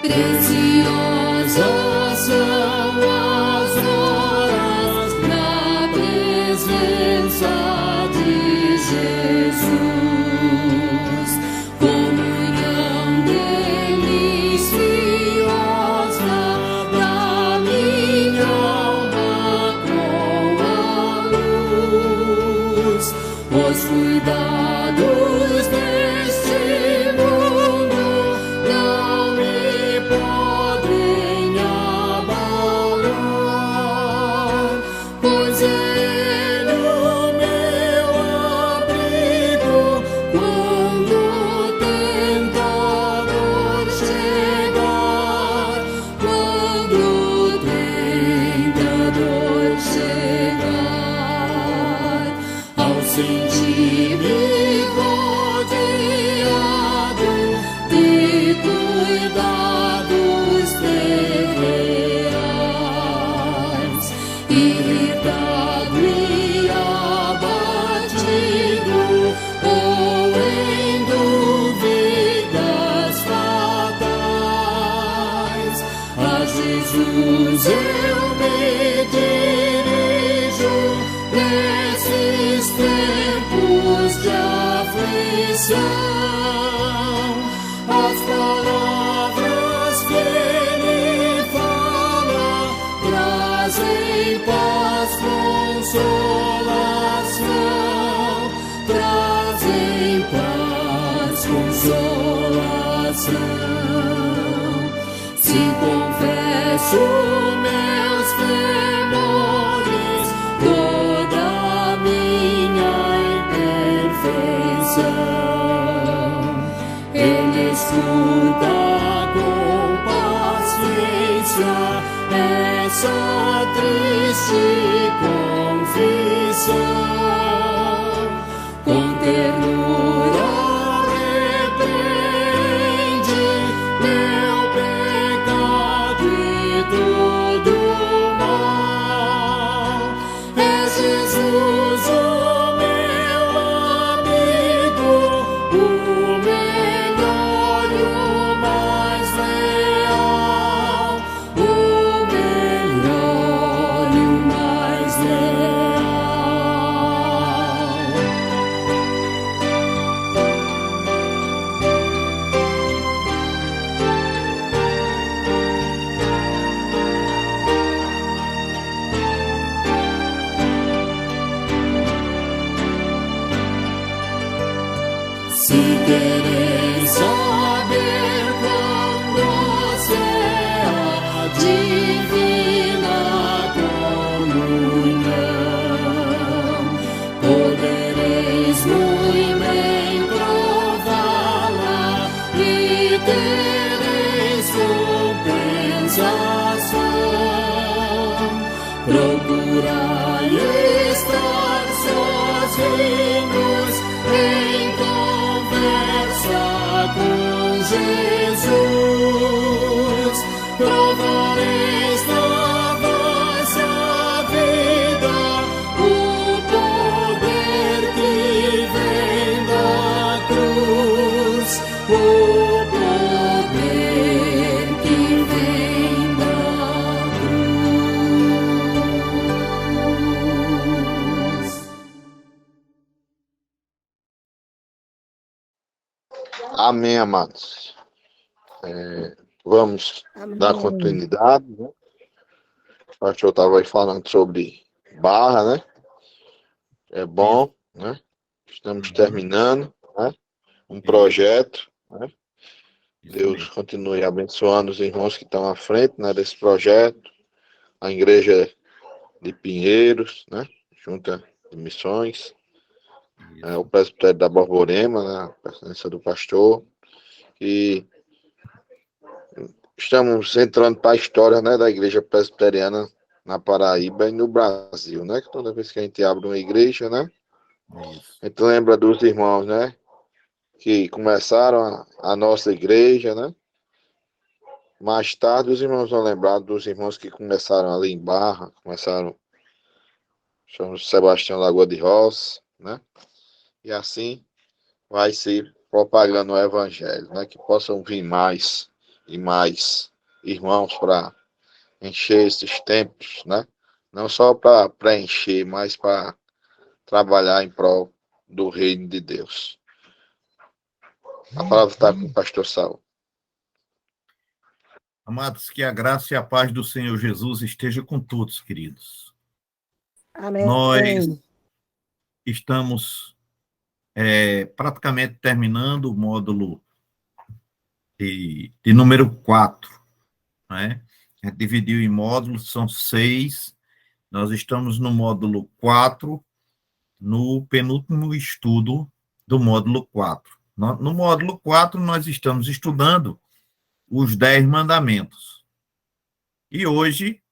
Preciosas são as horas na presença de Jesus. Comunhão deliciosa da minha alma com a luz. Os cuidados deste mundo não me podem abalar, pois Ele o meu abrigo quando o tentador chegar, quando o tentador chegar. Ao sentir-me rodeado de cuidados terreais, irritado e abatido, ou em dúvidas fatais, a Jesus eu me dirijo nesses tempos de aflição. As palavras que Ele fala trazem paz, consolação, trazem paz, consolação. Se confesso meus temores, toda a minha imperfeição, Ele escuta com paciência essa triste confissão. Com ternura repreende meu pecado e todo mal. É Jesus o meu amigo, o melhor e o mais leal, o melhor e o mais leal. Se quereis saber quão doce é a divina comunhão, podereis muito bem prová-la e tereis compensação. Procurai estar sozinhos em conversa com Jesus. Provareis na vossa vida o poder que vem da cruz, o poder que vem da cruz. Amém, amados. Vamos dar Amém. continuidade, né? O pastor estava aí falando sobre Barra, né? É bom, né? Estamos terminando, né? Um projeto, né? Deus continue abençoando os irmãos que estão à frente, né, desse projeto. A igreja de Pinheiros, né? Junta de Missões. O presbitério da Borborema, né? A presença do pastor. E estamos entrando para a história, né, da igreja presbiteriana na Paraíba e no Brasil, né? Que toda vez que a gente abre uma igreja, né? A gente lembra dos irmãos, né? Que começaram a nossa igreja, né? Mais tarde os irmãos vão lembrar dos irmãos que começaram ali em Barra, começaram São Sebastião Lagoa de Roça, né? E assim vai se propagando o evangelho, né? Que possam vir mais e mais irmãos para encher esses tempos, né? Não só para preencher, mas para trabalhar em prol do reino de Deus. A palavra está com o pastor Saulo. Amados, que a graça e a paz do Senhor Jesus esteja com todos, queridos. Amém. Nós estamos praticamente terminando o módulo de número 4, né? A gente dividiu em módulos, são 6. Nós estamos no módulo 4, no penúltimo estudo do módulo 4. No módulo 4, nós estamos estudando os 10 mandamentos. E hoje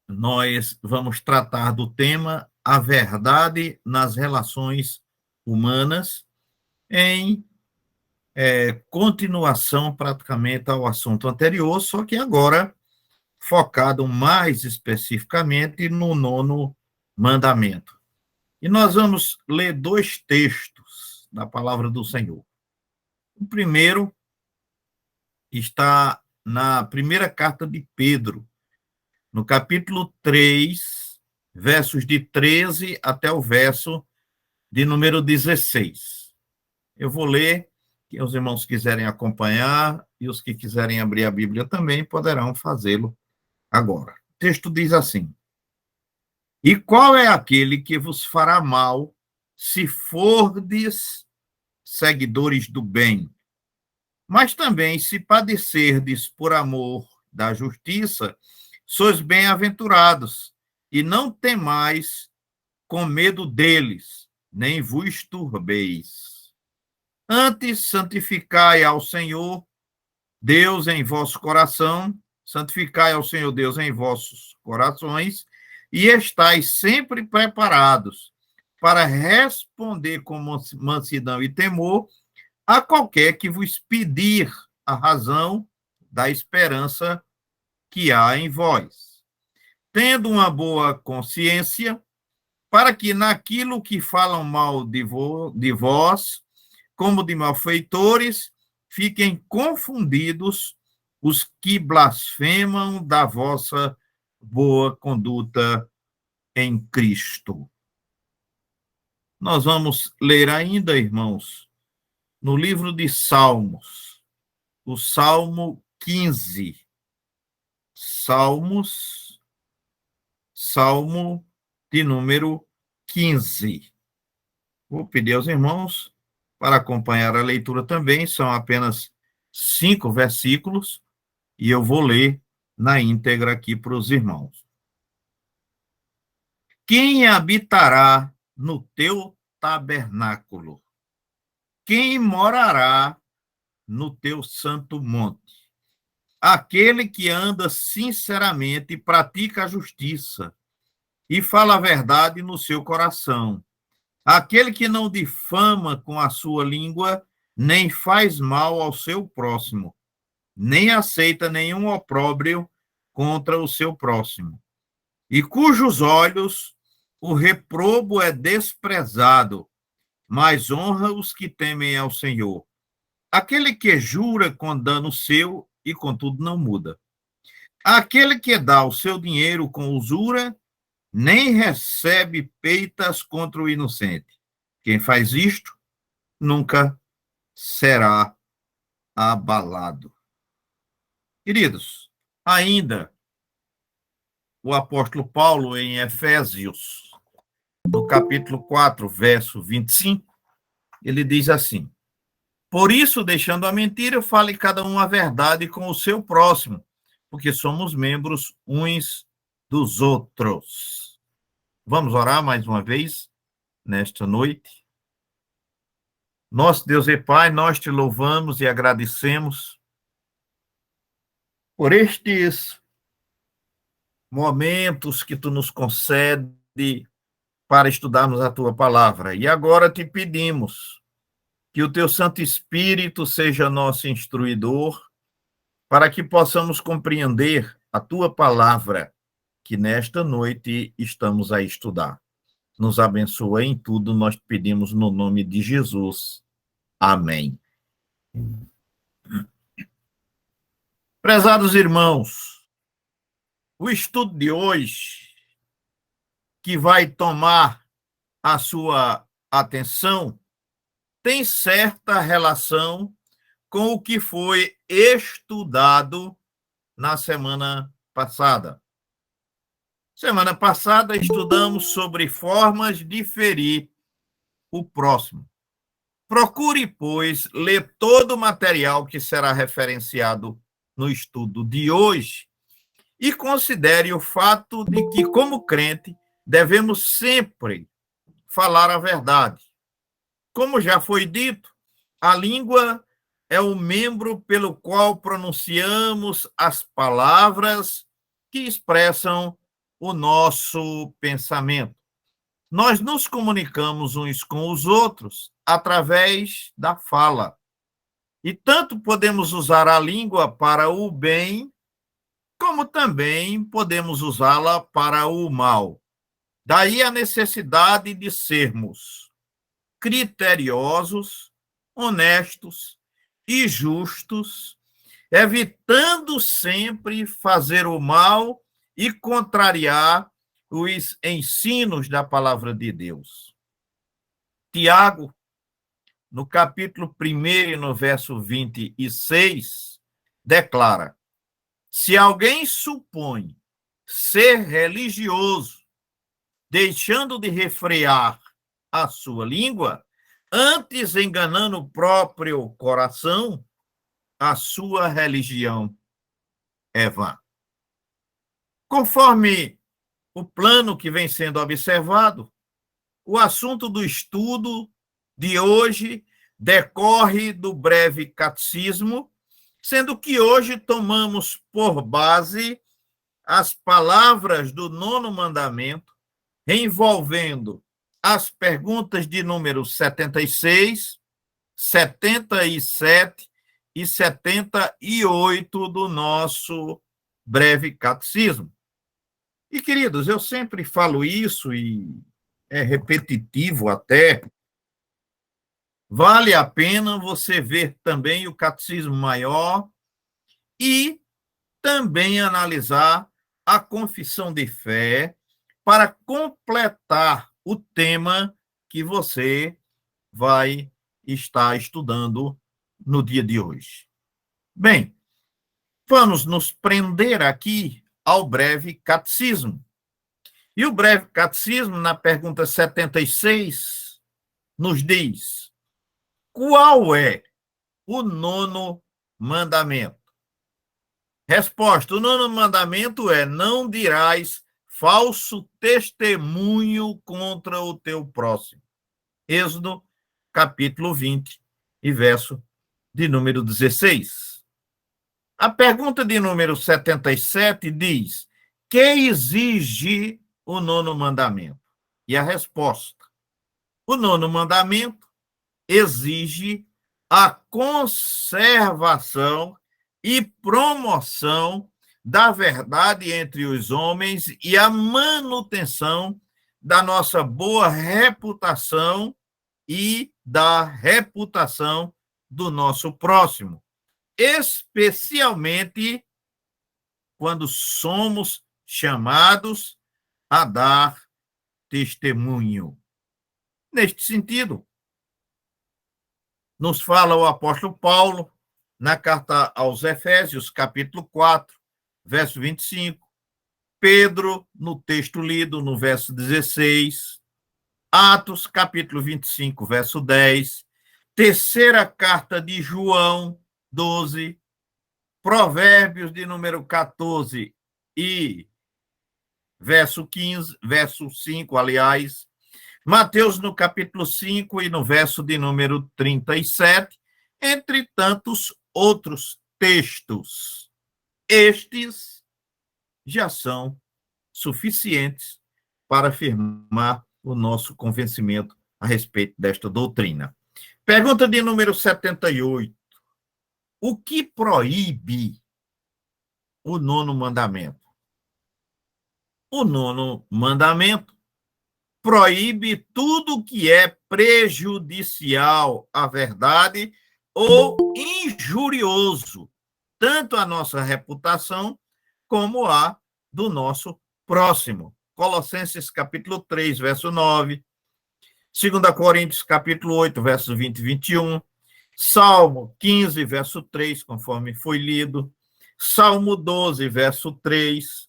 nós vamos tratar do tema a verdade nas relações humanas, em continuação praticamente ao assunto anterior, só que agora focado mais especificamente no 9º mandamento. E nós vamos ler 2 textos da palavra do Senhor. O primeiro está na primeira carta de Pedro, no capítulo 3, versos de 13 até o verso de número 16. Eu vou ler, que os irmãos quiserem acompanhar, e os que quiserem abrir a Bíblia também poderão fazê-lo agora. O texto diz assim: E qual é aquele que vos fará mal, se fordes seguidores do bem? Mas também, se padecerdes por amor da justiça, sois bem-aventurados, e não temais com medo deles, nem vos turbeis. Antes, santificai ao Senhor Deus em vosso coração, santificai ao Senhor Deus em vossos corações, e estais sempre preparados para responder com mansidão e temor a qualquer que vos pedir a razão da esperança que há em vós, tendo uma boa consciência, para que naquilo que falam mal de vós, como de malfeitores, fiquem confundidos os que blasfemam da vossa boa conduta em Cristo. Nós vamos ler ainda, irmãos, no livro de Salmos, o Salmo 15. Salmo de número 15. Vou pedir aos irmãos para acompanhar a leitura também, são apenas 5 versículos, e eu vou ler na íntegra aqui para os irmãos. Quem habitará no teu tabernáculo? Quem morará no teu santo monte? Aquele que anda sinceramente e pratica a justiça e fala a verdade no seu coração. Aquele que não difama com a sua língua, nem faz mal ao seu próximo, nem aceita nenhum opróbrio contra o seu próximo, e cujos olhos o reprobo é desprezado, mas honra os que temem ao Senhor. Aquele que jura com dano seu e contudo não muda. Aquele que dá o seu dinheiro com usura, nem recebe peitas contra o inocente. Quem faz isto nunca será abalado. Queridos, ainda o apóstolo Paulo, em Efésios, no capítulo 4, verso 25, ele diz assim: Por isso, deixando a mentira, fale cada um a verdade com o seu próximo, porque somos membros uns dos outros. Vamos orar mais uma vez, nesta noite. Nosso Deus e Pai, nós te louvamos e agradecemos por estes momentos que tu nos concede para estudarmos a tua palavra. E agora te pedimos que o teu Santo Espírito seja nosso instruidor, para que possamos compreender a tua palavra, que nesta noite estamos a estudar. Nos abençoa em tudo, nós te pedimos no nome de Jesus. Amém. Prezados irmãos, o estudo de hoje, que vai tomar a sua atenção, tem certa relação com o que foi estudado na semana passada. Semana passada estudamos sobre formas de ferir o próximo. Procure, pois, ler todo o material que será referenciado no estudo de hoje e considere o fato de que, como crente, devemos sempre falar a verdade. Como já foi dito, a língua é o membro pelo qual pronunciamos as palavras que expressam o nosso pensamento. Nós nos comunicamos uns com os outros através da fala. E tanto podemos usar a língua para o bem, como também podemos usá-la para o mal. Daí a necessidade de sermos criteriosos, honestos e justos, evitando sempre fazer o mal e contrariar os ensinos da palavra de Deus. Tiago, no capítulo 1, no verso 26, declara: se alguém supõe ser religioso, deixando de refrear a sua língua, antes enganando o próprio coração, a sua religião é vã. Conforme o plano que vem sendo observado, o assunto do estudo de hoje decorre do breve catecismo, sendo que hoje tomamos por base as palavras do 9º mandamento, envolvendo as perguntas de número 76, 77 e 78 do nosso breve catecismo. E, queridos, eu sempre falo isso e é repetitivo até. Vale a pena você ver também o Catecismo Maior e também analisar a Confissão de Fé para completar o tema que você vai estar estudando no dia de hoje. Bem, vamos nos prender aqui ao breve catecismo. E o breve catecismo, na pergunta 76, nos diz: qual é o 9º mandamento? Resposta: o 9º mandamento é: não dirás falso testemunho contra o teu próximo. Êxodo, capítulo 20, e verso de número 16. A pergunta de número 77 diz: que exige o 9º mandamento? E a resposta: o 9º mandamento exige a conservação e promoção da verdade entre os homens e a manutenção da nossa boa reputação e da reputação do nosso próximo, especialmente quando somos chamados a dar testemunho. Neste sentido, nos fala o apóstolo Paulo, na carta aos Efésios, capítulo 4, verso 25, Pedro, no texto lido, no verso 16, Atos, capítulo 25, verso 10, terceira carta de João, 12, Provérbios, de número 14 e verso 15, verso 5, aliás, Mateus, no capítulo 5 e no verso de número 37, entre tantos outros textos. Estes já são suficientes para afirmar o nosso convencimento a respeito desta doutrina. Pergunta de número 78. O que proíbe o 9º mandamento? O 9º mandamento proíbe tudo que é prejudicial à verdade ou injurioso tanto a nossa reputação como a do nosso próximo. Colossenses capítulo 3, verso 9, 2 Coríntios capítulo 8, versos 20 e 21, Salmo 15, verso 3, conforme foi lido, Salmo 12, verso 3,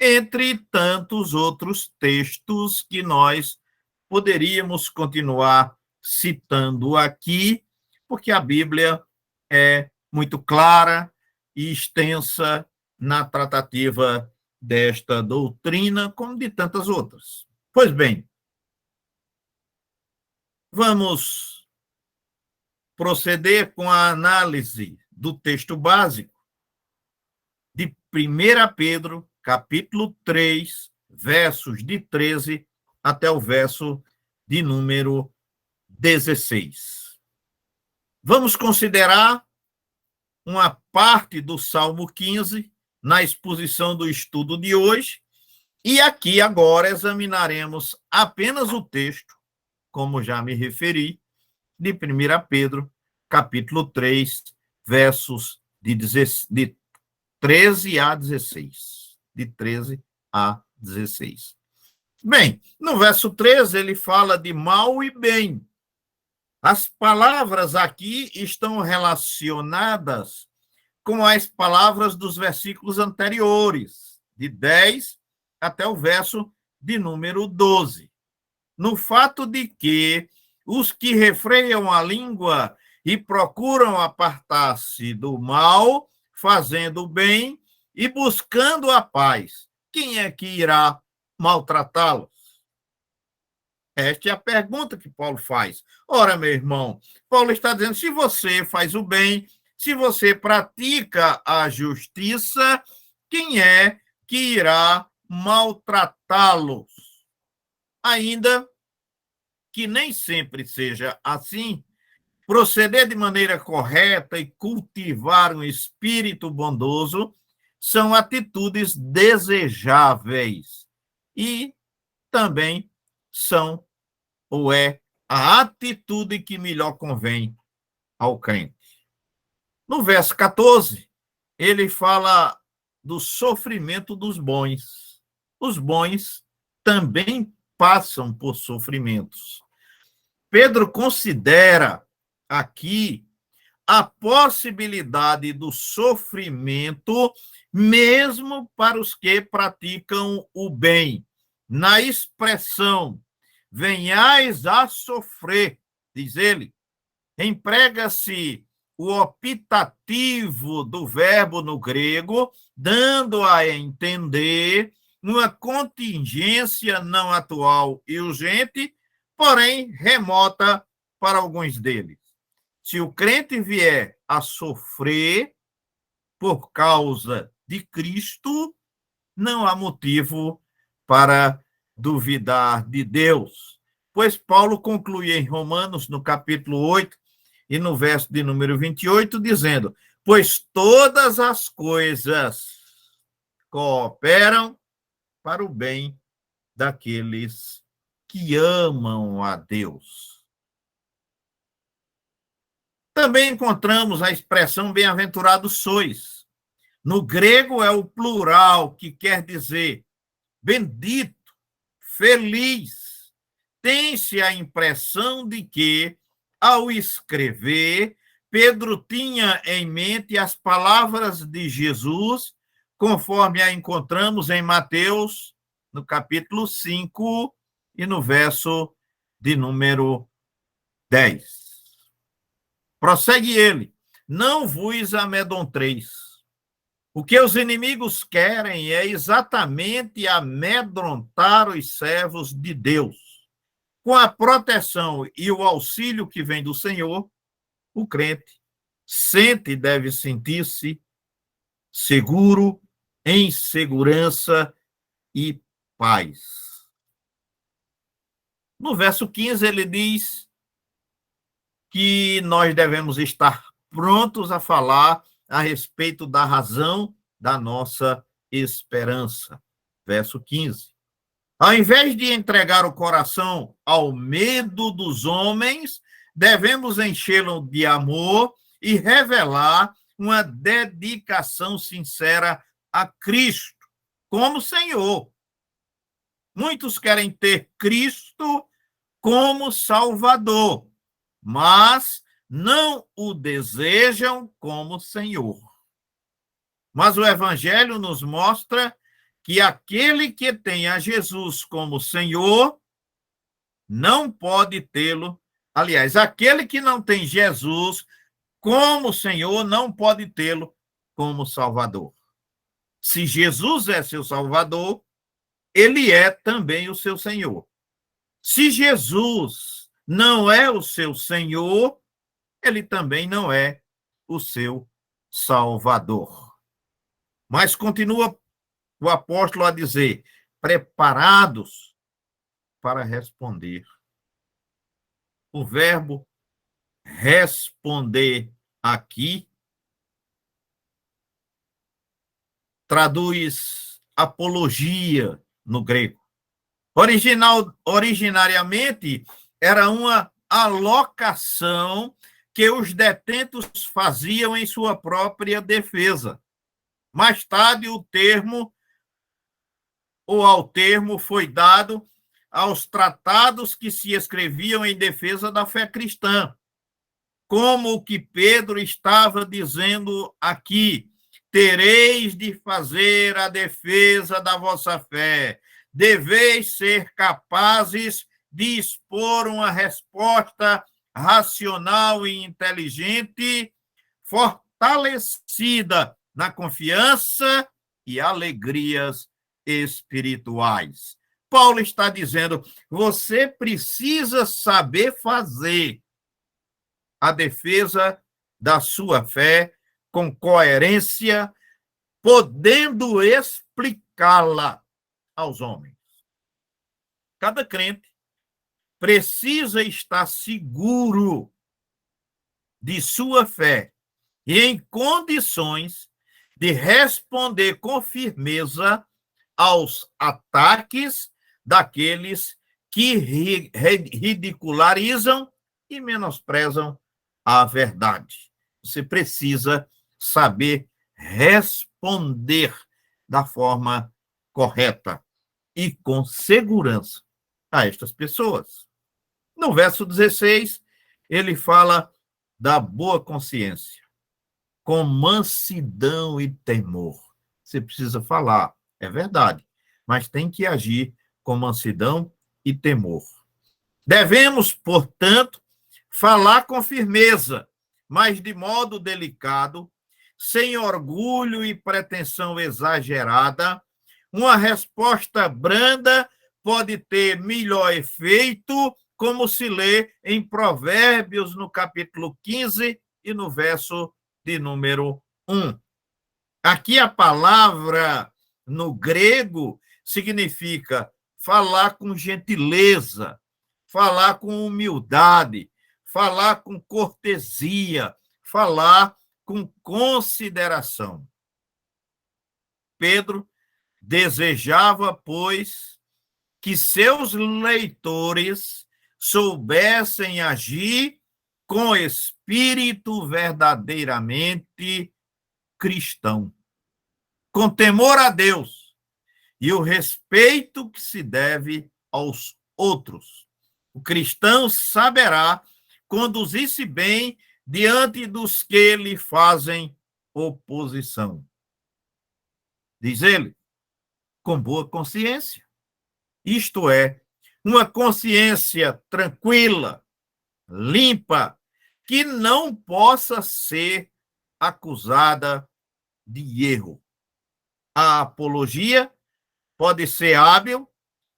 entre tantos outros textos que nós poderíamos continuar citando aqui, porque a Bíblia é muito clara e extensa na tratativa desta doutrina, como de tantas outras. Pois bem, vamos proceder com a análise do texto básico de 1 Pedro, capítulo 3, versos de 13 até o verso de número 16. Vamos considerar uma parte do Salmo 15 na exposição do estudo de hoje, e aqui agora examinaremos apenas o texto, como já me referi, de 1 Pedro, capítulo 3, versos de 13 a 16. De 13 a 16. Bem, no verso 13 ele fala de mal e bem. As palavras aqui estão relacionadas com as palavras dos versículos anteriores, de 10 até o verso de número 12. No fato de que os que refreiam a língua e procuram apartar-se do mal, fazendo o bem e buscando a paz, quem é que irá maltratá-los? Esta é a pergunta que Paulo faz. Ora, meu irmão, Paulo está dizendo, se você faz o bem, se você pratica a justiça, quem é que irá maltratá-los? Ainda que nem sempre seja assim, proceder de maneira correta e cultivar um espírito bondoso são atitudes desejáveis e também são ou é a atitude que melhor convém ao crente. No verso 14, ele fala do sofrimento dos bons. Os bons também passam por sofrimentos. Pedro considera aqui a possibilidade do sofrimento mesmo para os que praticam o bem. Na expressão venhais a sofrer, diz ele, emprega-se o optativo do verbo no grego, dando a entender uma contingência não atual e urgente, porém remota para alguns deles. Se o crente vier a sofrer por causa de Cristo, não há motivo para duvidar de Deus. Pois Paulo conclui em Romanos, no capítulo 8, e no verso de número 28, dizendo, pois todas as coisas cooperam para o bem daqueles que amam a Deus. Também encontramos a expressão bem-aventurados sois. No grego é o plural, que quer dizer bendito, feliz. Tem-se a impressão de que, ao escrever, Pedro tinha em mente as palavras de Jesus, conforme a encontramos em Mateus, no capítulo 5 e no verso de número 10. Prossegue ele, não vos amedronteis. O que os inimigos querem é exatamente amedrontar os servos de Deus. Com a proteção e o auxílio que vem do Senhor, o crente sente e deve sentir-se seguro, em segurança e paz. No verso 15, ele diz que nós devemos estar prontos a falar a respeito da razão da nossa esperança. Verso 15. Ao invés de entregar o coração ao medo dos homens, devemos enchê-lo de amor e revelar uma dedicação sincera a Cristo como Senhor. Muitos querem ter Cristo como Salvador, mas não o desejam como Senhor. Mas o Evangelho nos mostra que aquele que tem a Jesus como Senhor não pode tê-lo. Aliás, aquele que não tem Jesus como Senhor não pode tê-lo como Salvador. Se Jesus é seu Salvador, ele é também o seu Senhor. Se Jesus não é o seu Senhor, ele também não é o seu Salvador. Mas continua o apóstolo a dizer: preparados para responder. O verbo responder aqui traduz apologia no grego. Originariamente, era uma alocação que os detentos faziam em sua própria defesa. Mais tarde, o termo foi dado aos tratados que se escreviam em defesa da fé cristã, como o que Pedro estava dizendo aqui: tereis de fazer a defesa da vossa fé, deveis ser capazes de expor uma resposta racional e inteligente, fortalecida na confiança e alegrias espirituais. Paulo está dizendo: você precisa saber fazer a defesa da sua fé com coerência, podendo explicá-la aos homens. Cada crente precisa estar seguro de sua fé e em condições de responder com firmeza aos ataques daqueles que ridicularizam e menosprezam a verdade. Você precisa saber responder da forma correta e com segurança a estas pessoas. No verso 16, ele fala da boa consciência, com mansidão e temor. Você precisa falar, é verdade, mas tem que agir com mansidão e temor. Devemos, portanto, falar com firmeza, mas de modo delicado, sem orgulho e pretensão exagerada. Uma resposta branda pode ter melhor efeito, como se lê em Provérbios, no capítulo 15 e no verso de número 1. Aqui a palavra no grego significa falar com gentileza, falar com humildade, falar com cortesia, falar com consideração. Pedro desejava, pois, que seus leitores soubessem agir com espírito verdadeiramente cristão, com temor a Deus e o respeito que se deve aos outros. O cristão saberá conduzir-se bem diante dos que lhe fazem oposição. Diz ele, com boa consciência. Isto é, uma consciência tranquila, limpa, que não possa ser acusada de erro. A apologia pode ser hábil,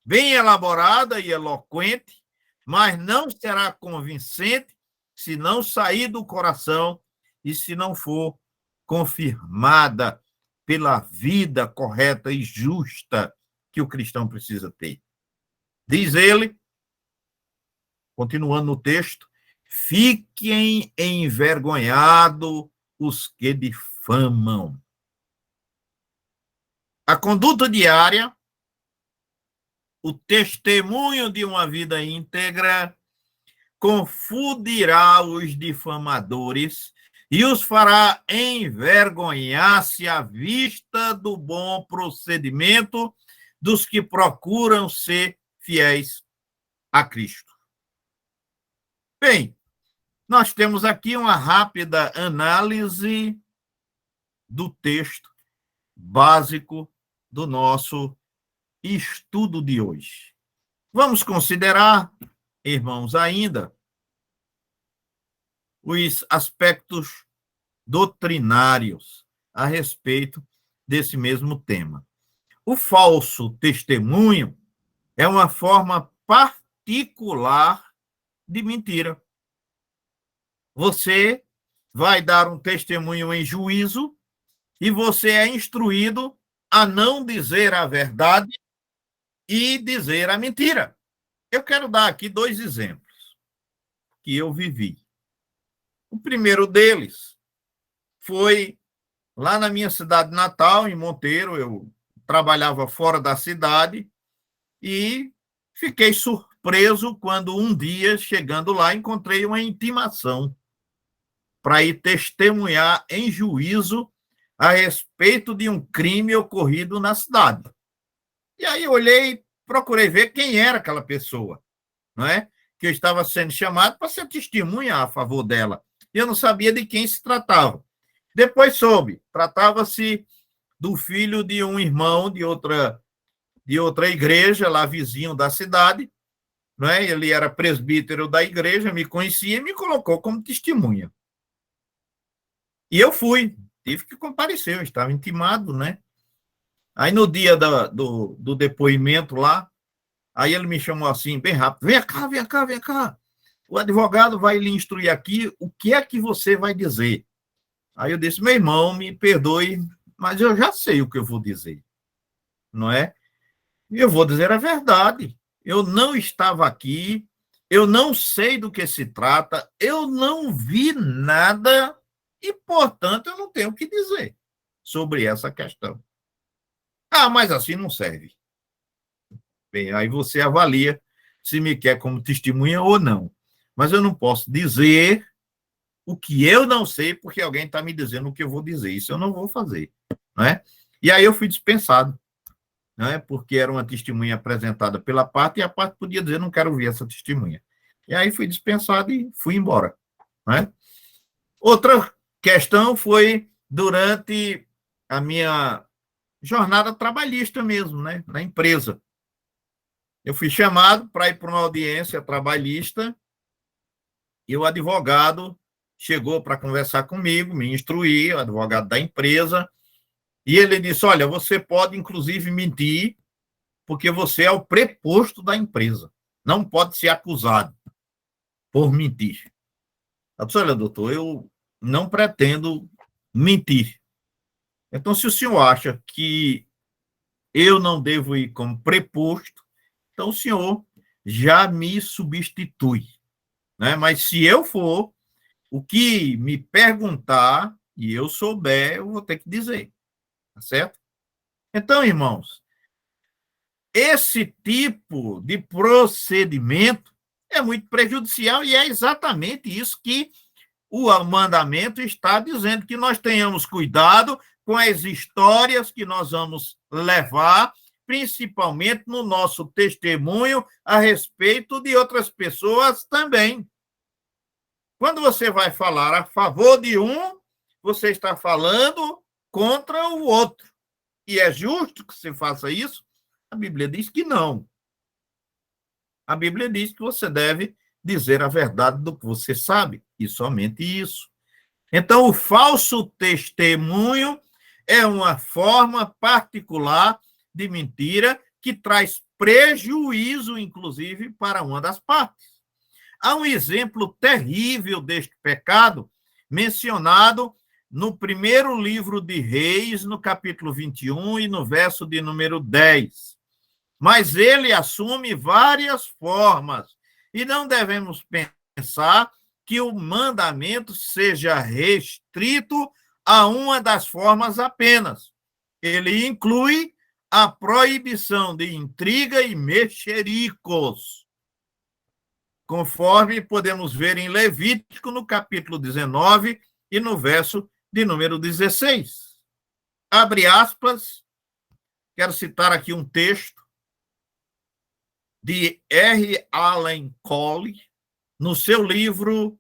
bem elaborada e eloquente, mas não será convincente se não sair do coração e se não for confirmada pela vida correta e justa que o cristão precisa ter. Diz ele, continuando no texto, fiquem envergonhados os que difamam. A conduta diária, o testemunho de uma vida íntegra, confundirá os difamadores e os fará envergonhar-se à vista do bom procedimento dos que procuram ser fiéis a Cristo. Bem, nós temos aqui uma rápida análise do texto básico do nosso estudo de hoje. Vamos considerar, irmãos, ainda os aspectos doutrinários a respeito desse mesmo tema. O falso testemunho é uma forma particular de mentira. Você vai dar um testemunho em juízo e você é instruído a não dizer a verdade e dizer a mentira. Eu quero dar aqui 2 exemplos que eu vivi. O primeiro deles foi lá na minha cidade natal, em Monteiro. Eu trabalhava fora da cidade e fiquei surpreso quando um dia, chegando lá, encontrei uma intimação para ir testemunhar em juízo a respeito de um crime ocorrido na cidade. E aí eu olhei, procurei ver quem era aquela pessoa, não é? Que eu estava sendo chamado para ser testemunha a favor dela. E eu não sabia de quem se tratava. Depois soube, tratava-se do filho de um irmão de outra igreja, lá vizinho da cidade, não é? Ele era presbítero da igreja, me conhecia e me colocou como testemunha. E eu fui, tive que comparecer, eu estava intimado, né? Aí no dia do depoimento lá, aí ele me chamou assim, bem rápido, vem cá, vem cá, vem cá. O advogado vai lhe instruir aqui o que é que você vai dizer. Aí eu disse, meu irmão, me perdoe, mas eu já sei o que eu vou dizer, não é? Eu vou dizer a verdade. Eu não estava aqui, eu não sei do que se trata, eu não vi nada e, portanto, eu não tenho o que dizer sobre essa questão. Ah, mas assim não serve. Bem, aí você avalia se me quer como testemunha ou não. Mas eu não posso dizer o que eu não sei porque alguém está me dizendo o que eu vou dizer. Isso eu não vou fazer, não é? E aí eu fui dispensado, não é? Porque era uma testemunha apresentada pela parte e a parte podia dizer, não quero ouvir essa testemunha. E aí fui dispensado e fui embora, não é? Outra questão foi durante a minha jornada trabalhista mesmo, né? Na empresa. Eu fui chamado para ir para uma audiência trabalhista e o advogado chegou para conversar comigo, me instruir, o advogado da empresa, e ele disse, olha, você pode, inclusive, mentir, porque você é o preposto da empresa. Não pode ser acusado por mentir. Eu disse, olha, doutor, eu não pretendo mentir. Então, se o senhor acha que eu não devo ir como preposto, então o senhor já me substitui, né? Mas se eu for, o que me perguntar e eu souber, eu vou ter que dizer, tá certo? Então, irmãos, esse tipo de procedimento é muito prejudicial e é exatamente isso que o mandamento está dizendo, que nós tenhamos cuidado com as histórias que nós vamos levar, principalmente no nosso testemunho a respeito de outras pessoas também. Quando você vai falar a favor de um, você está falando contra o outro. E é justo que você faça isso? A Bíblia diz que não. A Bíblia diz que você deve dizer a verdade do que você sabe, e somente isso. Então, o falso testemunho é uma forma particular de mentira que traz prejuízo, inclusive, para uma das partes. Há um exemplo terrível deste pecado mencionado no primeiro livro de Reis, no capítulo 21 e no verso de número 10. Mas ele assume várias formas e não devemos pensar que o mandamento seja restrito a uma das formas apenas. Ele inclui a proibição de intriga e mexericos, conforme podemos ver em Levítico, no capítulo 19, e no verso de número 16. Abre aspas, quero citar aqui um texto de R. Allen Cole, no seu livro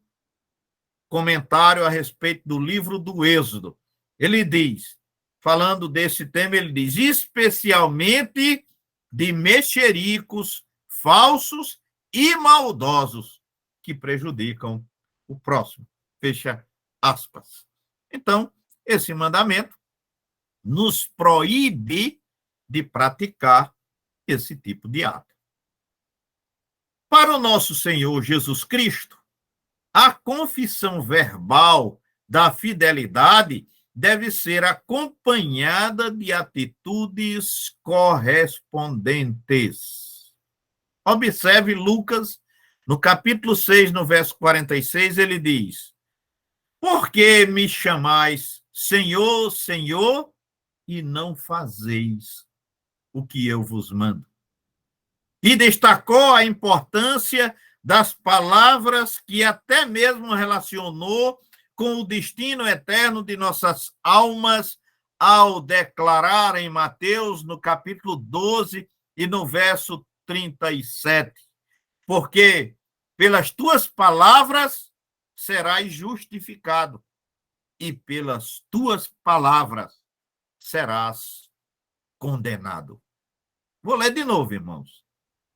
Comentário a respeito do livro do Êxodo. Ele diz, falando desse tema, ele diz, especialmente de mexericos falsos e maldosos que prejudicam o próximo. Fecha aspas. Então, esse mandamento nos proíbe de praticar esse tipo de ato. Para o nosso Senhor Jesus Cristo, a confissão verbal da fidelidade deve ser acompanhada de atitudes correspondentes. Observe Lucas, no capítulo 6, no verso 46, ele diz: por que me chamais Senhor, Senhor, e não fazeis o que eu vos mando? E destacou a importância das palavras que até mesmo relacionou com o destino eterno de nossas almas ao declarar em Mateus, no capítulo 12 e no verso 37. Porque pelas tuas palavras serás justificado e pelas tuas palavras serás condenado. Vou ler de novo, irmãos.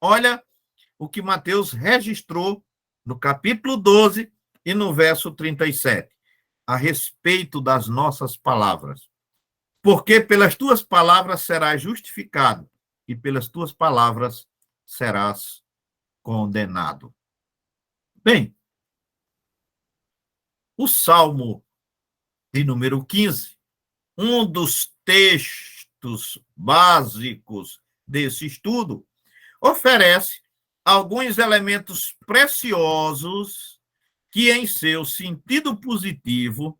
Olha o que Mateus registrou no capítulo 12 e no verso 37, a respeito das nossas palavras. Porque pelas tuas palavras serás justificado e pelas tuas palavras serás condenado. Bem, o Salmo de número 15, um dos textos básicos desse estudo, oferece alguns elementos preciosos que, em seu sentido positivo,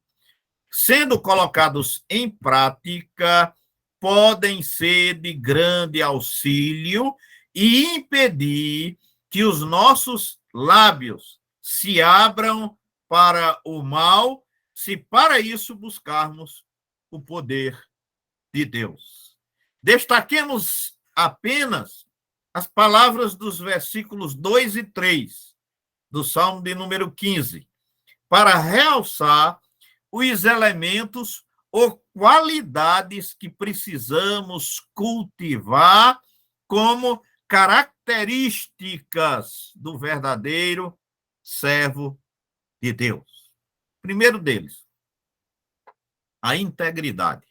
sendo colocados em prática, podem ser de grande auxílio e impedir que os nossos lábios se abram para o mal, se para isso buscarmos o poder de Deus. Destaquemos apenas as palavras dos versículos 2 e 3 do Salmo de número 15, para realçar os elementos ou qualidades que precisamos cultivar como características do verdadeiro servo de Deus. Primeiro deles, a integridade.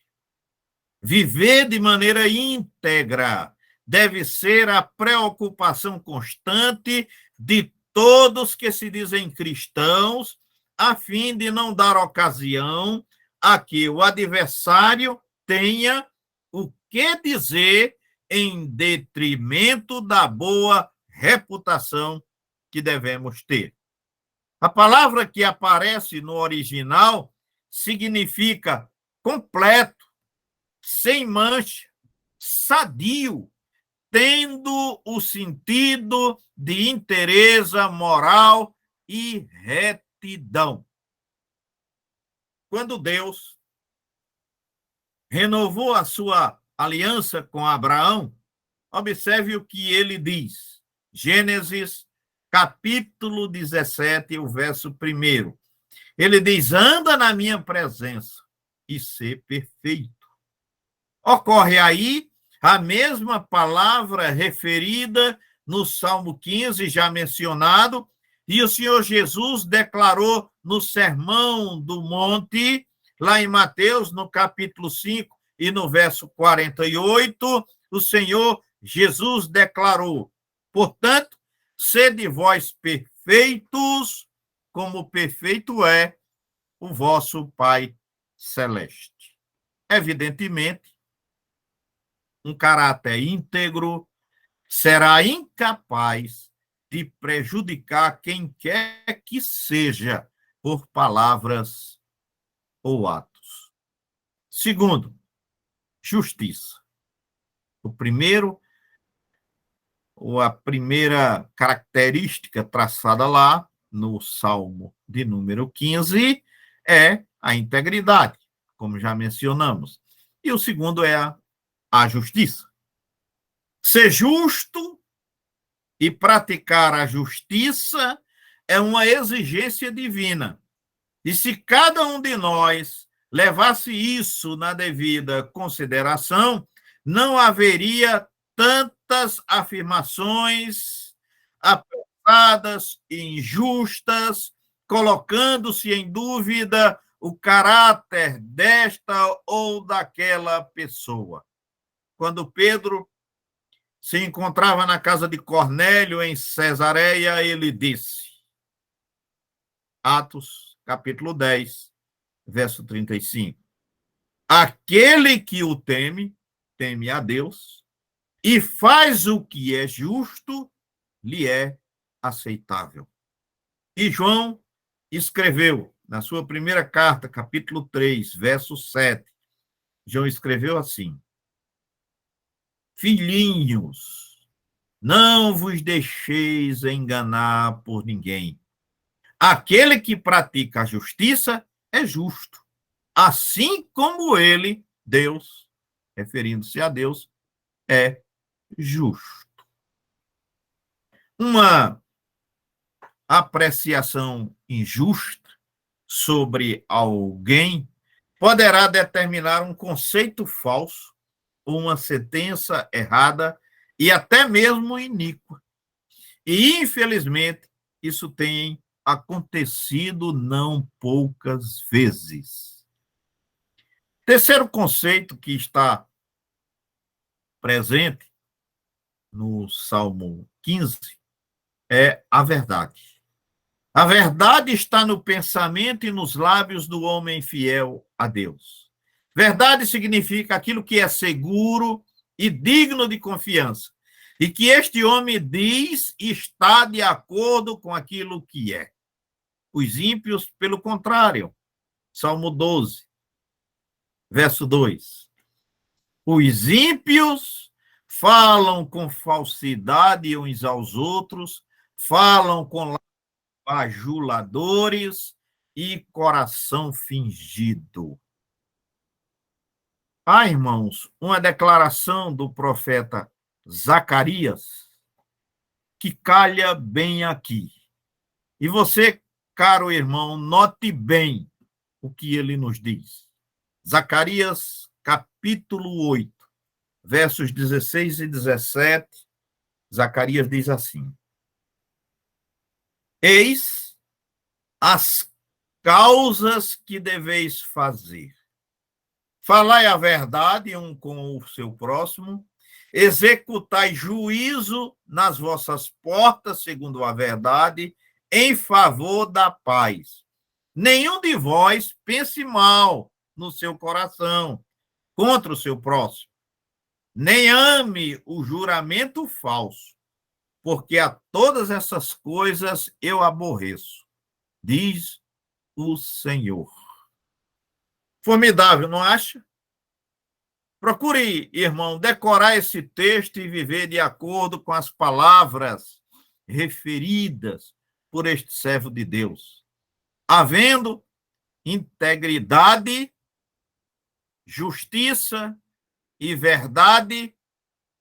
Viver de maneira íntegra deve ser a preocupação constante de todos que se dizem cristãos, a fim de não dar ocasião a que o adversário tenha o que dizer em detrimento da boa reputação que devemos ter. A palavra que aparece no original significa completo, sem mancha, sadio, tendo o sentido de inteireza moral e retidão. Quando Deus renovou a sua aliança com Abraão, observe o que ele diz. Gênesis, capítulo 17, o verso 1. Ele diz, anda na minha presença e ser perfeito. Ocorre aí a mesma palavra referida no Salmo 15, já mencionado, e o Senhor Jesus declarou no Sermão do Monte, lá em Mateus, no capítulo 5 e no verso 48, o Senhor Jesus declarou, portanto, sede vós perfeitos, como perfeito é o vosso Pai Celeste. Evidentemente, um caráter íntegro será incapaz de prejudicar quem quer que seja por palavras ou atos. Segundo, justiça. O primeiro, ou a primeira característica traçada lá no Salmo de número 15 é a integridade, como já mencionamos. E o segundo é a justiça. Ser justo e praticar a justiça é uma exigência divina. E se cada um de nós levasse isso na devida consideração, não haveria tantas afirmações apressadas e injustas, colocando-se em dúvida o caráter desta ou daquela pessoa. Quando Pedro se encontrava na casa de Cornélio, em Cesareia, ele disse, Atos, capítulo 10, verso 35, aquele que o teme, teme a Deus, e faz o que é justo, lhe é aceitável. E João escreveu, na sua primeira carta, capítulo 3, verso 7, João escreveu assim, filhinhos, não vos deixeis enganar por ninguém. Aquele que pratica a justiça é justo, assim como ele, Deus, referindo-se a Deus, é justo. Uma apreciação injusta sobre alguém poderá determinar um conceito falso, uma sentença errada e até mesmo iníqua. E, infelizmente, isso tem acontecido não poucas vezes. Terceiro conceito que está presente no Salmo 15 é a verdade. A verdade está no pensamento e nos lábios do homem fiel a Deus. Verdade significa aquilo que é seguro e digno de confiança, e que este homem diz está de acordo com aquilo que é. Os ímpios, pelo contrário, Salmo 12, verso 2. Os ímpios falam com falsidade uns aos outros, falam com bajuladores e coração fingido. Irmãos, uma declaração do profeta Zacarias que calha bem aqui. E você, caro irmão, note bem o que ele nos diz. Zacarias, capítulo 8, versos 16 e 17, Zacarias diz assim: Eis as causas que deveis fazer. Falai a verdade um com o seu próximo, executai juízo nas vossas portas, segundo a verdade, em favor da paz. Nenhum de vós pense mal no seu coração contra o seu próximo, nem ame o juramento falso, porque a todas essas coisas eu aborreço, diz o Senhor. Formidável, não acha? Procure, irmão, decorar esse texto e viver de acordo com as palavras referidas por este servo de Deus. Havendo integridade, justiça e verdade,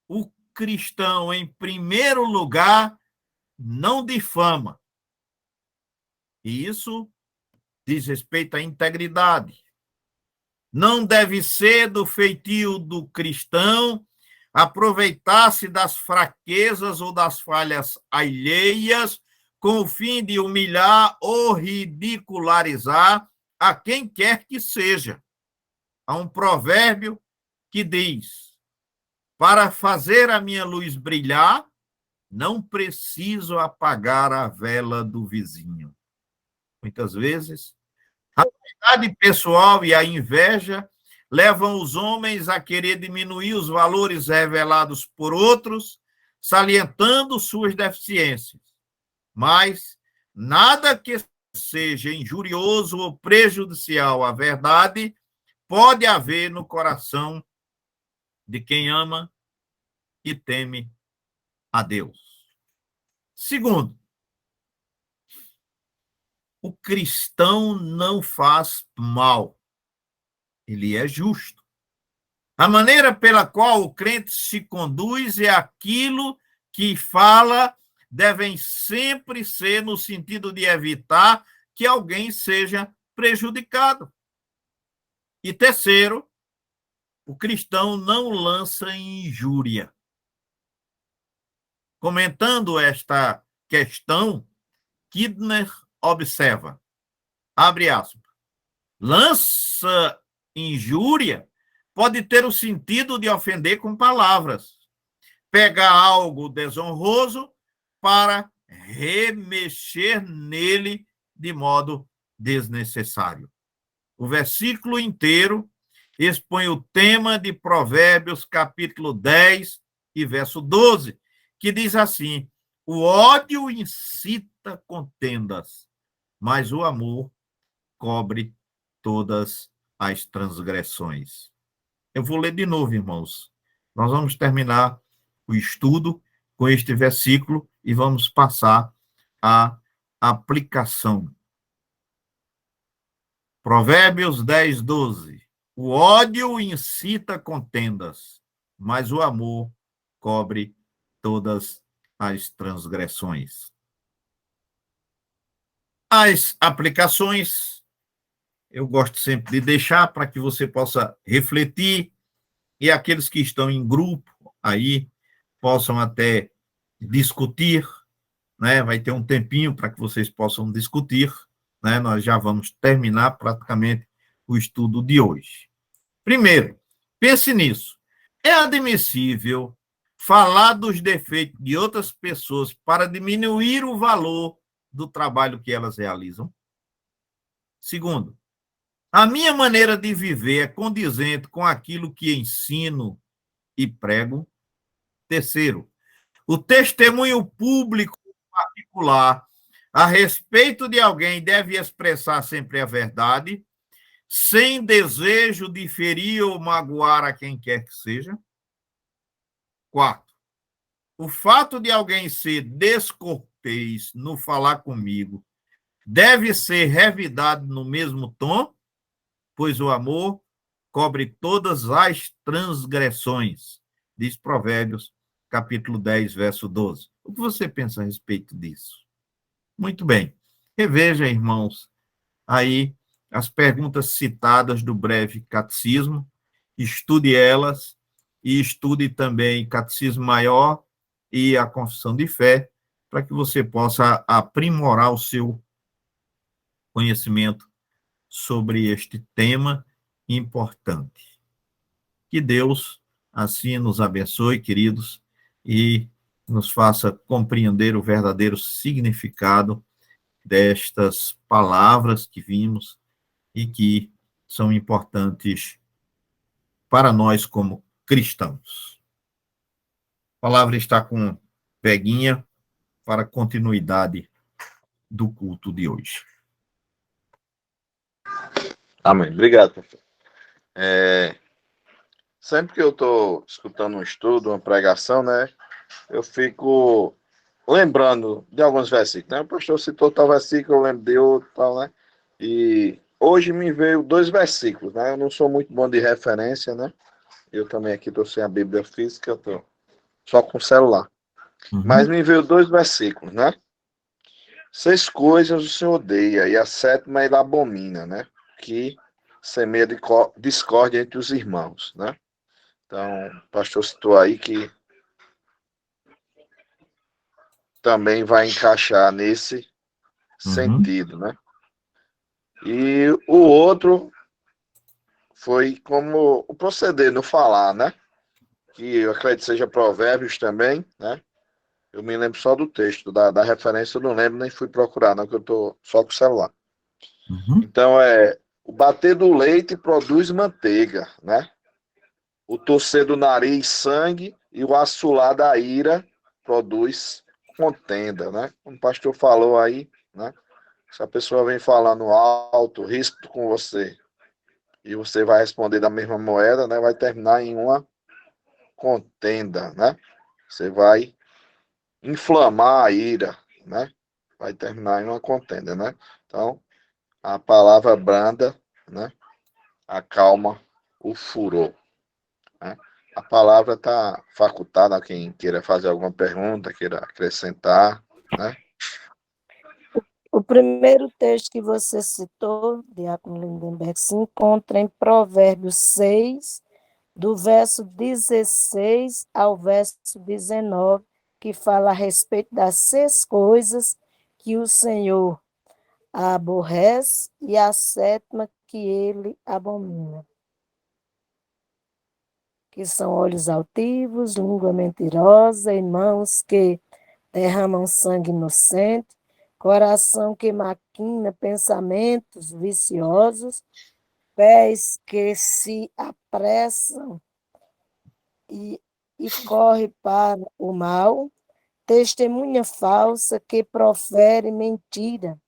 o cristão, em primeiro lugar, não difama. E isso diz respeito à integridade. Não deve ser do feitio do cristão aproveitar-se das fraquezas ou das falhas alheias com o fim de humilhar ou ridicularizar a quem quer que seja. Há um provérbio que diz: para fazer a minha luz brilhar, não preciso apagar a vela do vizinho. Muitas vezes, a vaidade pessoal e a inveja levam os homens a querer diminuir os valores revelados por outros, salientando suas deficiências. Mas nada que seja injurioso ou prejudicial à verdade pode haver no coração de quem ama e teme a Deus. Segundo, o cristão não faz mal, ele é justo. A maneira pela qual o crente se conduz é aquilo que fala, devem sempre ser no sentido de evitar que alguém seja prejudicado. E terceiro, o cristão não lança injúria. Comentando esta questão, Kidner observa, abre aspas, lança injúria pode ter o sentido de ofender com palavras, pegar algo desonroso para remexer nele de modo desnecessário. O versículo inteiro expõe o tema de Provérbios, capítulo 10 e verso 12, que diz assim: o ódio incita contendas, mas o amor cobre todas as transgressões. Eu vou ler de novo, irmãos. Nós vamos terminar o estudo com este versículo e vamos passar à aplicação. Provérbios 10, 12. O ódio incita contendas, mas o amor cobre todas as transgressões. As aplicações, eu gosto sempre de deixar para que você possa refletir e aqueles que estão em grupo aí possam até discutir, né? Vai ter um tempinho para que vocês possam discutir, né? Nós já vamos terminar praticamente o estudo de hoje. Primeiro, pense nisso. É admissível falar dos defeitos de outras pessoas para diminuir o valor do trabalho que elas realizam? Segundo, a minha maneira de viver é condizente com aquilo que ensino e prego? Terceiro, o testemunho público particular a respeito de alguém deve expressar sempre a verdade, sem desejo de ferir ou magoar a quem quer que seja? Quarto, o fato de alguém ser descortês no falar comigo deve ser revidado no mesmo tom, pois o amor cobre todas as transgressões, diz Provérbios, capítulo 10, verso 12. O que você pensa a respeito disso? Muito bem. Reveja, irmãos, aí as perguntas citadas do breve catecismo, estude elas e estude também Catecismo Maior e a Confissão de Fé, para que você possa aprimorar o seu conhecimento sobre este tema importante. Que Deus assim nos abençoe, queridos, e nos faça compreender o verdadeiro significado destas palavras que vimos e que são importantes para nós como cristãos. A palavra está com Peguinha para a continuidade do culto de hoje. Amém. Obrigado, pastor. Sempre que eu estou escutando um estudo, uma pregação, né, eu fico lembrando de alguns versículos, né? O pastor citou tal versículo, eu lembro de outro, tal, né? E hoje me veio 2 versículos, né? Eu não sou muito bom de referência, né? Eu também aqui estou sem a Bíblia física, eu tô só com o celular. Mas me veio 2 versículos, né? 6 coisas o Senhor odeia, e a 7ª ele abomina, né? Que semeia discórdia entre os irmãos, né? Então, o pastor citou aí que também vai encaixar nesse sentido, né? E o outro foi como o proceder no falar, né? Que eu acredito que seja Provérbios também, né? Eu me lembro só do texto, da referência eu não lembro, nem fui procurar, não, que eu tô só com o celular. Então, o bater do leite produz manteiga, né? O torcer do nariz, sangue, e o assolar da ira produz contenda, né? Como o pastor falou aí, né? Se a pessoa vem falando alto, risco com você, e você vai responder da mesma moeda, né? Vai terminar em uma contenda, né? Você vai inflamar a ira, né? vai terminar em uma contenda, né? Então, a palavra branda, né, acalma o furor, né? A palavra está facultada a quem queira fazer alguma pergunta, queira acrescentar, né? O primeiro texto que você citou, Diácono Lindenberg, se encontra em Provérbios 6, do verso 16 ao verso 19, que fala a respeito das 6 coisas que o Senhor aborrece e a 7ª que ele abomina, que são olhos altivos, língua mentirosa e mãos que derramam sangue inocente, coração que maquina pensamentos viciosos, pés que se apressam e corre para o mal, testemunha falsa que profere mentira,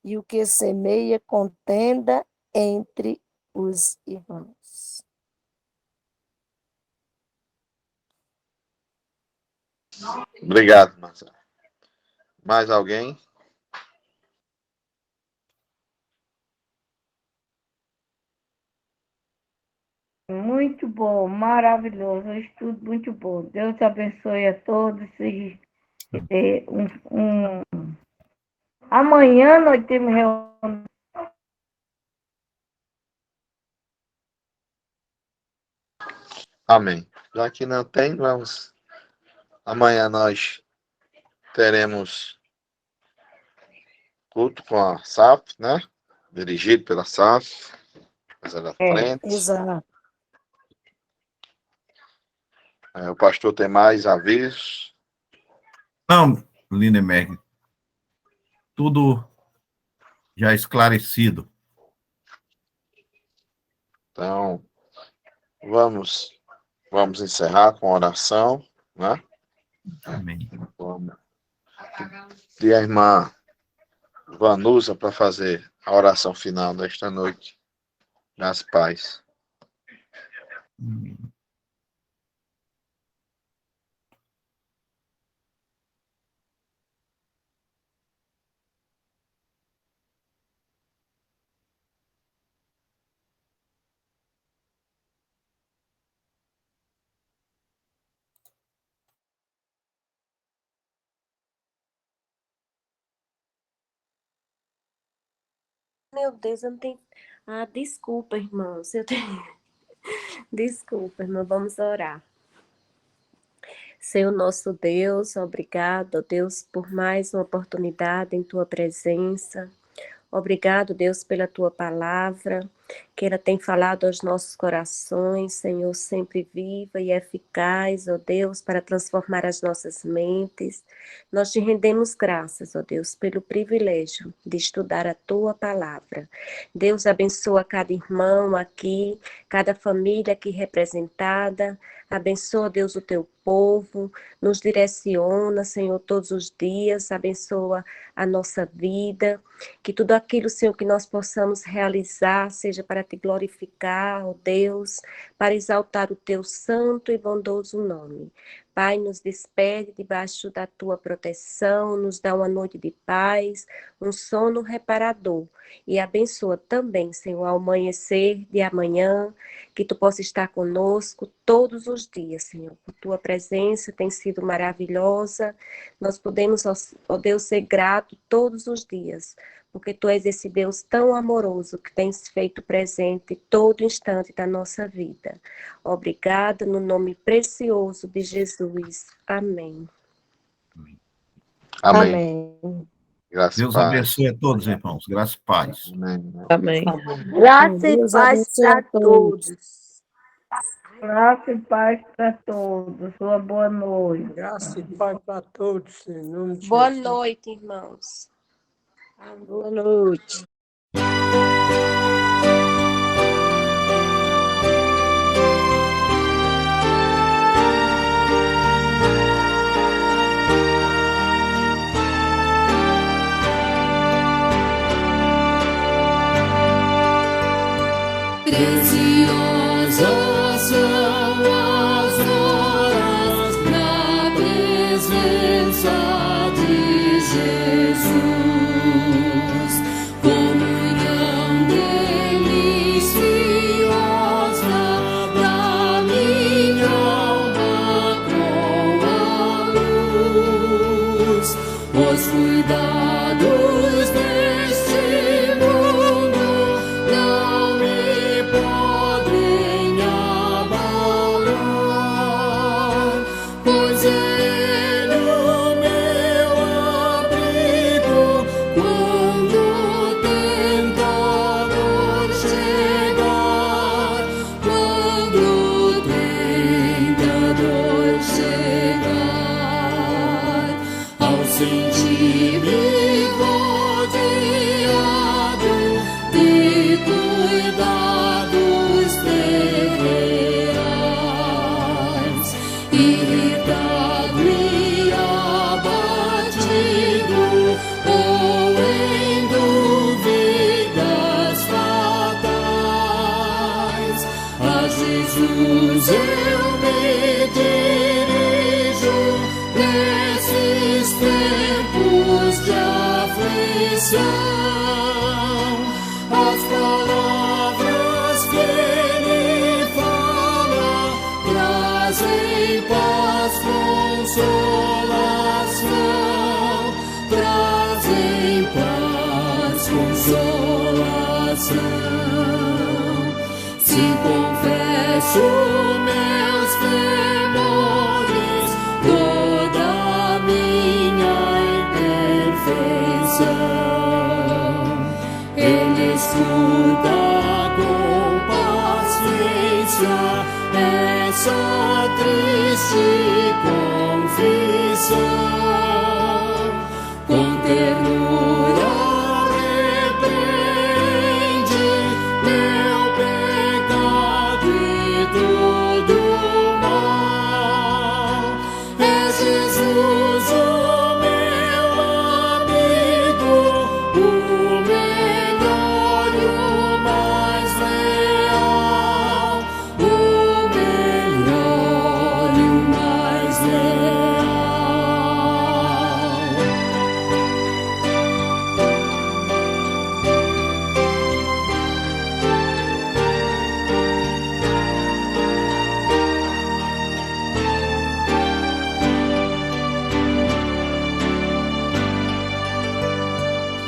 e o que semeia contenda entre os irmãos. Obrigado, Marcelo. Mais alguém? Muito bom, maravilhoso, um estudo muito bom. Deus abençoe a todos. Amanhã nós temos reunião. Amém. Já que não tem, vamos. Amanhã nós teremos culto com a SAF, né? Dirigido pela SAF. Fazendo a frente. Exato. O pastor tem mais avisos? Não, Lindenberg, tudo já esclarecido. Então, vamos encerrar com a oração, né? Amém. Vamos. E a irmã Vanusa para fazer a oração final desta noite. Nas paz. Meu Deus, eu não tenho. Ah, desculpa, irmãos. Desculpa, irmão. Vamos orar. Senhor nosso Deus, obrigado, ó Deus, por mais uma oportunidade em tua presença. Obrigado, Deus, pela tua palavra, que ela tem falado aos nossos corações, Senhor, sempre viva e eficaz, ó Deus, para transformar as nossas mentes. Nós te rendemos graças, ó Deus, pelo privilégio de estudar a tua palavra. Deus abençoa cada irmão aqui, cada família aqui representada. Abençoa, Deus, o teu povo, nos direciona, Senhor, todos os dias, abençoa a nossa vida, que tudo aquilo, Senhor, que nós possamos realizar, seja para te glorificar, ó Deus, para exaltar o teu santo e bondoso nome. Pai, nos despede debaixo da tua proteção, nos dá uma noite de paz, um sono reparador. E abençoa também, Senhor, ao amanhecer de amanhã, que tu possa estar conosco todos os dias, Senhor. A tua presença tem sido maravilhosa. Nós podemos, ó Deus, ser grato todos os dias, porque tu és esse Deus tão amoroso que tens feito presente todo instante da nossa vida. Obrigada no nome precioso de Jesus. Amém. Amém. Amém. Graças Deus e paz. abençoe a todos, irmãos. Graças e paz. Amém. Amém. Graça e Deus paz abençoe para a todos. todos. Graça e paz para todos. Uma boa noite. Graça e paz para todos, em nome de Boa Jesus. noite, irmãos. Boa noite. Preciosas são as horas na presença de Jesus. Jesus eu me dirijo nesses tempos de aflição. As palavras que Ele fala trazem paz, consolação, trazem paz, consolação. Se confesso meus temores, toda a minha imperfeição, Ele escuta com paciência essa triste confissão. Com ternura repreende meu pecado e todo mal. É Jesus o meu amigo, o melhor e o mais leal, o melhor e o mais leal.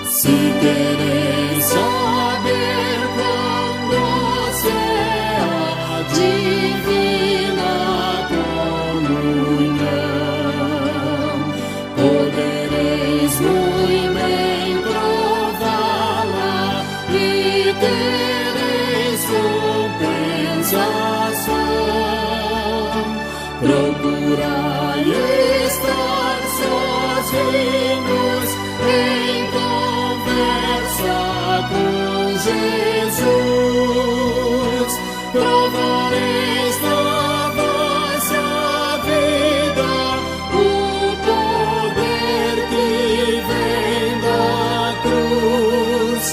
Se quereis saber quão doce é a divina comunhão, podereis muito bem prová-la e tereis compensação. Procurai estar sozinhos em conversa com Jesus. Provareis na vossa vida o poder que vem da cruz.